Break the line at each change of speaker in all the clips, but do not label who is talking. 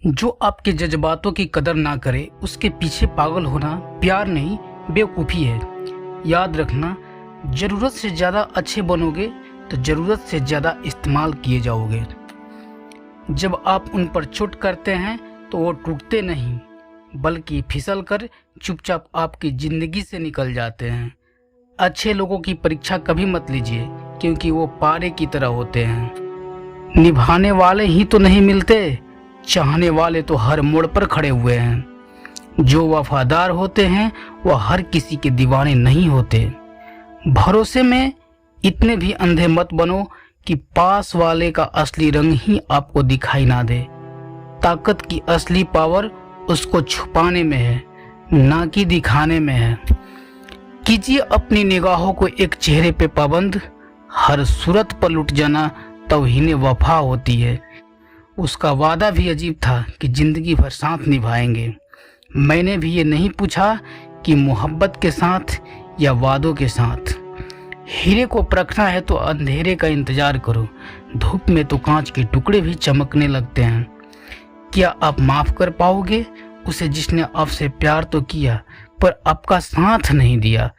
जो आपके जज्बातों की कदर ना करे उसके पीछे पागल होना प्यार नहीं बेवकूफ़ी है। याद रखना, ज़रूरत से ज़्यादा अच्छे बनोगे तो ज़रूरत से ज़्यादा इस्तेमाल किए जाओगे। जब आप उन पर चोट करते हैं तो वो टूटते नहीं बल्कि फिसल कर चुपचाप आपकी ज़िंदगी से निकल जाते हैं। अच्छे लोगों की परीक्षा कभी मत लीजिए क्योंकि वो पारे की तरह होते हैं। निभाने वाले ही तो नहीं मिलते, चाहने वाले तो हर मोड़ पर खड़े हुए हैं। जो वफादार होते हैं वह हर किसी के दीवाने नहीं होते। भरोसे में इतने भी अंधे मत बनो कि पास वाले का असली रंग ही आपको दिखाई ना दे। ताकत की असली पावर उसको छुपाने में है, ना कि दिखाने में है। कीजिए अपनी निगाहों को एक चेहरे पे पाबंद, हर सूरत पर लुट जाना तौहीन वफा होती है। उसका वादा भी अजीब था कि जिंदगी भर साथ निभाएंगे। मैंने भी ये नहीं पूछा कि मोहब्बत के साथ या वादों के साथ। हीरे को परखना है तो अंधेरे का इंतजार करो, धूप में तो कांच के टुकड़े भी चमकने लगते हैं। क्या आप माफ कर पाओगे उसे जिसने आपसे प्यार तो किया पर आपका साथ नहीं दिया?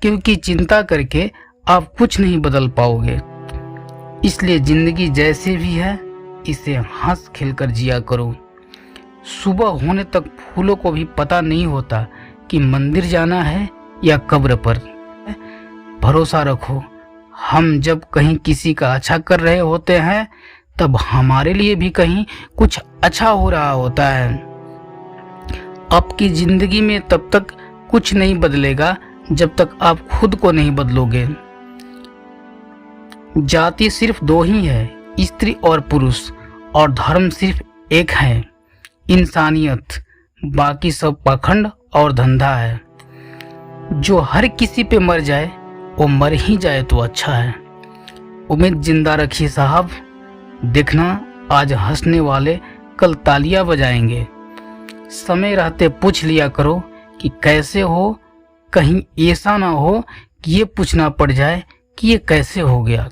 क्योंकि चिंता करके आप कुछ नहीं बदल पाओगे। इसलिए जिंदगी जैसे भी है इसे हंस खिलकर जिया करो। सुबह होने तक फूलों को भी पता नहीं होता कि मंदिर जाना है या कब्र पर। भरोसा रखो, हम जब कहीं किसी का अच्छा कर रहे होते हैं तब हमारे लिए भी कहीं कुछ अच्छा हो रहा होता है। आपकी जिंदगी में तब तक कुछ नहीं बदलेगा जब तक आप खुद को नहीं बदलोगे। जाति सिर्फ दो ही है, स्त्री और पुरुष, और धर्म सिर्फ एक है, इंसानियत। बाकी सब पाखंड और धंधा है। जो हर किसी पे मर जाए वो मर ही जाए तो अच्छा है। उम्मीद जिंदा रखिए साहब, देखना आज हंसने वाले कल तालियां बजाएंगे। समय रहते पूछ लिया करो कि कैसे हो, कहीं ऐसा ना हो कि ये पूछना पड़ जाए कि ये कैसे हो गया।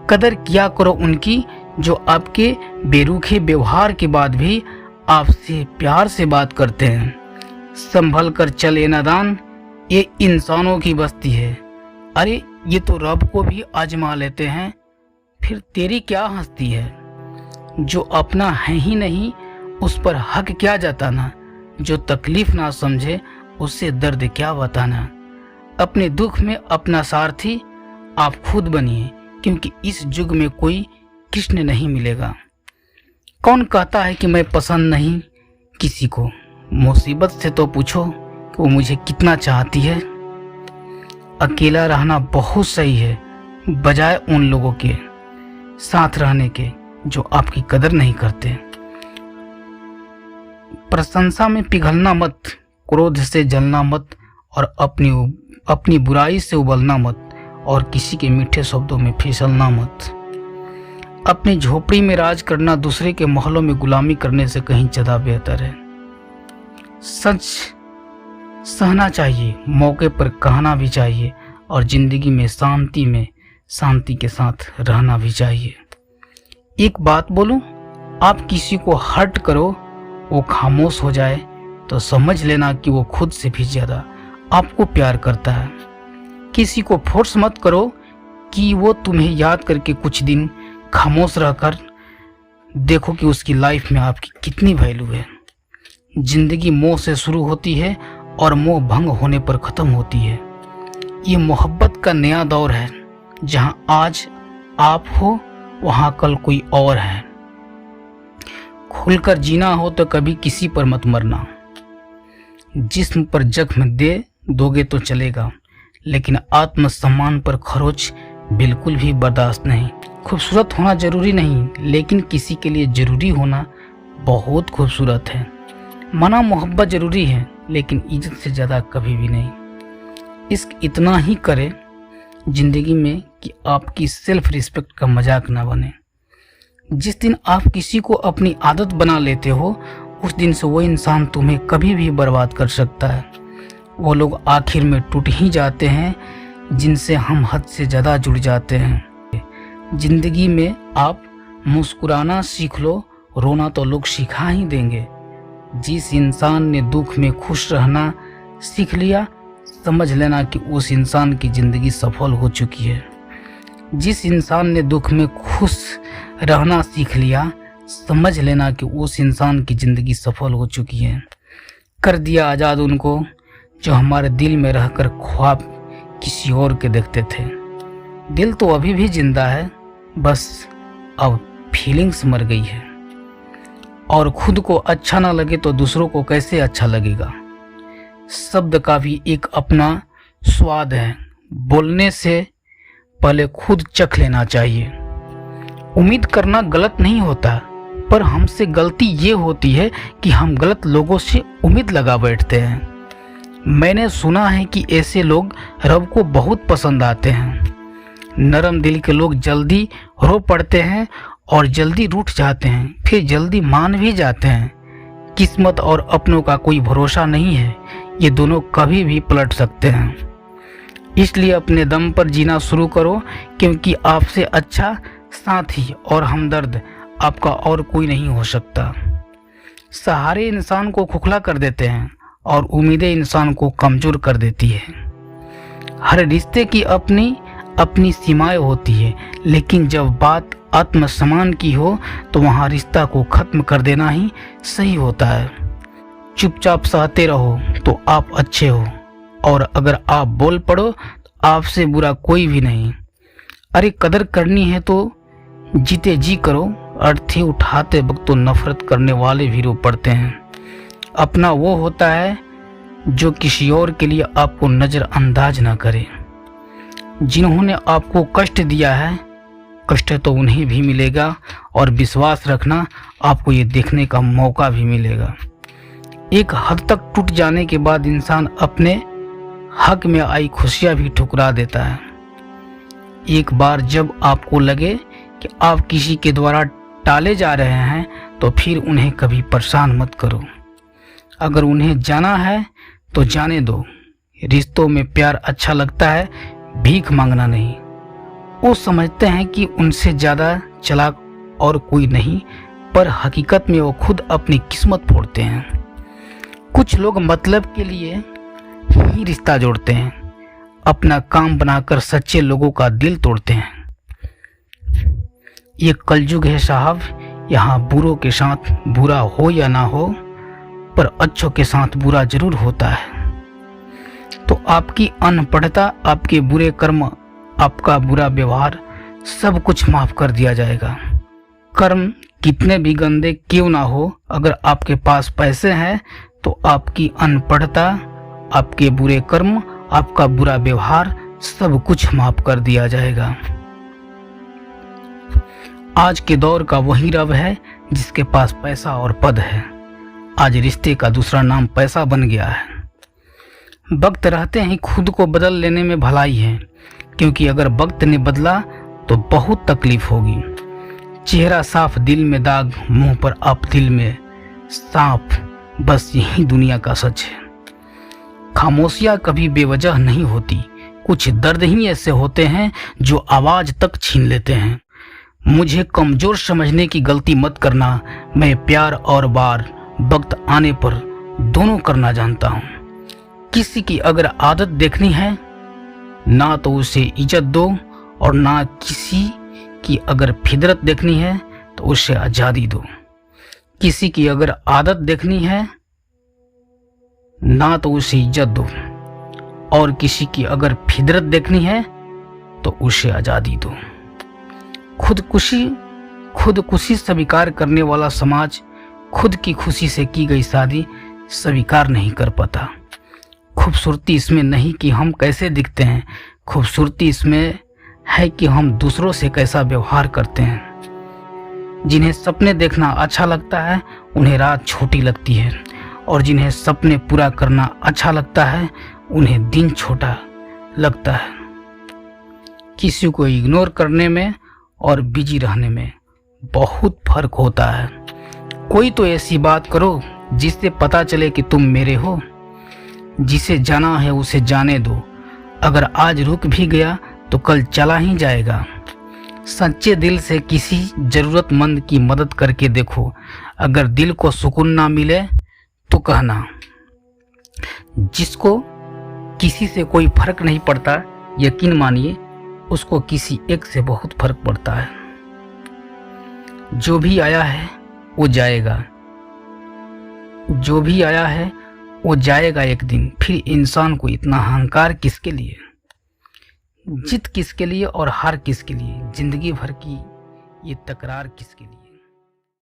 कदर किया करो उनकी जो आपके बेरुखे व्यवहार के बाद भी आपसे प्यार से बात करते हैं। संभल कर चले नादान, ये इंसानों की बस्ती है। अरे ये तो रब को भी आजमा लेते हैं, फिर तेरी क्या हस्ती है? जो अपना है ही नहीं उस पर हक क्या जताना? जो तकलीफ ना समझे उससे दर्द क्या बताना? अपने दुख में अपना सारथी आप खुद बनिए, क्योंकि इस युग में कोई कृष्ण नहीं मिलेगा। कौन कहता है कि मैं पसंद नहीं किसी को? मुसीबत से तो पूछो कि वो मुझे कितना चाहती है। अकेला रहना बहुत सही है बजाय उन लोगों के साथ रहने के जो आपकी कदर नहीं करते। प्रशंसा में पिघलना मत, क्रोध से जलना मत, और अपनी बुराई से उबलना मत, और किसी के मीठे शब्दों में फिसलना मत। अपनी झोपड़ी में राज करना दूसरे के महलों में गुलामी करने से कहीं ज़्यादा बेहतर है। सच सहना चाहिए, मौके पर कहना भी चाहिए, और जिंदगी में शांति के साथ रहना भी चाहिए। एक बात बोलूं, आप किसी को हर्ट करो वो खामोश हो जाए तो समझ लेना कि वो खुद से भी ज़्यादा आपको प्यार करता है। किसी को फोर्स मत करो कि वो तुम्हें याद करके कुछ दिन खामोश रहकर देखो कि उसकी लाइफ में आपकी कितनी वैल्यू है। जिंदगी मोह से शुरू होती है और मोह भंग होने पर ख़त्म होती है। ये मोहब्बत का नया दौर है, जहां आज आप हो वहां कल कोई और है। खुलकर जीना हो तो कभी किसी पर मत मरना। जिस्म पर जख्म दे दोगे तो चलेगा, लेकिन आत्मसम्मान पर खरोच बिल्कुल भी बर्दाश्त नहीं। खूबसूरत होना जरूरी नहीं, लेकिन किसी के लिए जरूरी होना बहुत खूबसूरत है। मना मोहब्बत जरूरी है, लेकिन इज्जत से ज़्यादा कभी भी नहीं। इश्क इतना ही करे जिंदगी में कि आपकी सेल्फ रिस्पेक्ट का मजाक ना बने। जिस दिन आप किसी को अपनी आदत बना लेते हो उस दिन से वो इंसान तुम्हें कभी भी बर्बाद कर सकता है। वो लोग आखिर में टूट ही जाते हैं जिनसे हम हद से ज़्यादा जुड़ जाते हैं। जिंदगी में आप मुस्कुराना सीख लो रोना तो लोग सिखा ही देंगे। जिस इंसान ने दुख में खुश रहना सीख लिया, समझ लेना कि उस इंसान की ज़िंदगी सफल हो चुकी है। जिस इंसान ने दुख में खुश रहना सीख लिया, समझ लेना कि उस इंसान की ज़िंदगी सफल हो चुकी है। कर दिया आज़ाद उनको जो हमारे दिल में रहकर ख्वाब किसी और के देखते थे। दिल तो अभी भी जिंदा है, बस अब फीलिंग्स मर गई है। और खुद को अच्छा ना लगे तो दूसरों को कैसे अच्छा लगेगा। शब्द का भी एक अपना स्वाद है, बोलने से पहले खुद चख लेना चाहिए। उम्मीद करना गलत नहीं होता, पर हमसे गलती ये होती है कि हम गलत लोगों से उम्मीद लगा बैठते हैं। मैंने सुना है कि ऐसे लोग रब को बहुत पसंद आते हैं। नरम दिल के लोग जल्दी रो पड़ते हैं और जल्दी रूठ जाते हैं, फिर जल्दी मान भी जाते हैं। किस्मत और अपनों का कोई भरोसा नहीं है, ये दोनों कभी भी पलट सकते हैं। इसलिए अपने दम पर जीना शुरू करो, क्योंकि आपसे अच्छा साथी और हमदर्द आपका और कोई नहीं हो सकता। सहारे इंसान को खोखला कर देते हैं और उम्मीदें इंसान को कमज़ोर कर देती है। हर रिश्ते की अपनी अपनी सीमाएं होती है, लेकिन जब बात आत्मसम्मान की हो तो वहाँ रिश्ता को ख़त्म कर देना ही सही होता है। चुपचाप सहते रहो तो आप अच्छे हो, और अगर आप बोल पड़ो तो आपसे बुरा कोई भी नहीं। अरे कदर करनी है तो जीते जी करो, अर्थी उठाते वक्त तो नफरत करने वाले भी रो पड़ते हैं। अपना वो होता है जो किसी और के लिए आपको नज़रअंदाज ना करे। जिन्होंने आपको कष्ट दिया है, कष्ट तो उन्हें भी मिलेगा, और विश्वास रखना आपको ये देखने का मौका भी मिलेगा। एक हद तक टूट जाने के बाद इंसान अपने हक में आई खुशियाँ भी ठुकरा देता है। एक बार जब आपको लगे कि आप किसी के द्वारा टाले जा रहे हैं, तो फिर उन्हें कभी परेशान मत करो। अगर उन्हें जाना है तो जाने दो। रिश्तों में प्यार अच्छा लगता है, भीख मांगना नहीं। वो समझते हैं कि उनसे ज़्यादा चालाक और कोई नहीं, पर हकीकत में वो खुद अपनी किस्मत फोड़ते हैं। कुछ लोग मतलब के लिए ही रिश्ता जोड़ते हैं, अपना काम बनाकर सच्चे लोगों का दिल तोड़ते हैं। ये कलयुग है साहब, यहाँ बुरों के साथ बुरा हो या ना हो, पर अच्छों के साथ बुरा जरूर होता है। तो आपकी अनपढ़ता, आपके बुरे कर्म, आपका बुरा व्यवहार, सब कुछ माफ कर दिया जाएगा। कर्म कितने भी गंदे क्यों ना हो, अगर आपके पास पैसे हैं तो आपकी अनपढ़ता, आपके बुरे कर्म, आपका बुरा व्यवहार, सब कुछ माफ कर दिया जाएगा। आज के दौर का वही रब है जिसके पास पैसा और पद है। आज रिश्ते का दूसरा नाम पैसा बन गया है। वक्त रहते ही खुद को बदल लेने में भलाई है, क्योंकि अगर वक्त ने बदला तो बहुत तकलीफ होगी। चेहरा साफ, दिल में दाग, मुंह पर आप, दिल में सांप, बस यही दुनिया का सच है। खामोशियां कभी बेवजह नहीं होती, कुछ दर्द ही ऐसे होते हैं जो आवाज तक छीन लेते हैं। मुझे कमजोर समझने की गलती मत करना, मैं प्यार और बार वक्त आने पर दोनों करना जानता हूँ। किसी की अगर आदत देखनी है ना तो उसे इज्जत दो, और ना किसी की अगर फितरत देखनी है तो उसे आज़ादी दो। किसी की अगर आदत देखनी है ना तो उसे इज्जत दो, और किसी की अगर फितरत देखनी है तो उसे आज़ादी दो। खुदकुशी स्वीकार करने वाला समाज खुद की खुशी से की गई शादी स्वीकार नहीं कर पाता। खूबसूरती इसमें नहीं कि हम कैसे दिखते हैं, खूबसूरती इसमें है कि हम दूसरों से कैसा व्यवहार करते हैं। जिन्हें सपने देखना अच्छा लगता है उन्हें रात छोटी लगती है, और जिन्हें सपने पूरा करना अच्छा लगता है उन्हें दिन छोटा लगता है। किसी को इग्नोर करने में और बिजी रहने में बहुत फर्क होता है। कोई तो ऐसी बात करो जिससे पता चले कि तुम मेरे हो। जिसे जाना है उसे जाने दो, अगर आज रुक भी गया तो कल चला ही जाएगा। सच्चे दिल से किसी जरूरतमंद की मदद करके देखो, अगर दिल को सुकून ना मिले तो कहना। जिसको किसी से कोई फर्क नहीं पड़ता, यकीन मानिए उसको किसी एक से बहुत फर्क पड़ता है। जो भी आया है वो जाएगा, जो भी आया है वो जाएगा एक दिन। फिर इंसान को इतना अहंकार किसके लिए, जीत किसके लिए और हार किसके लिए, जिंदगी भर की ये तकरार किसके लिए।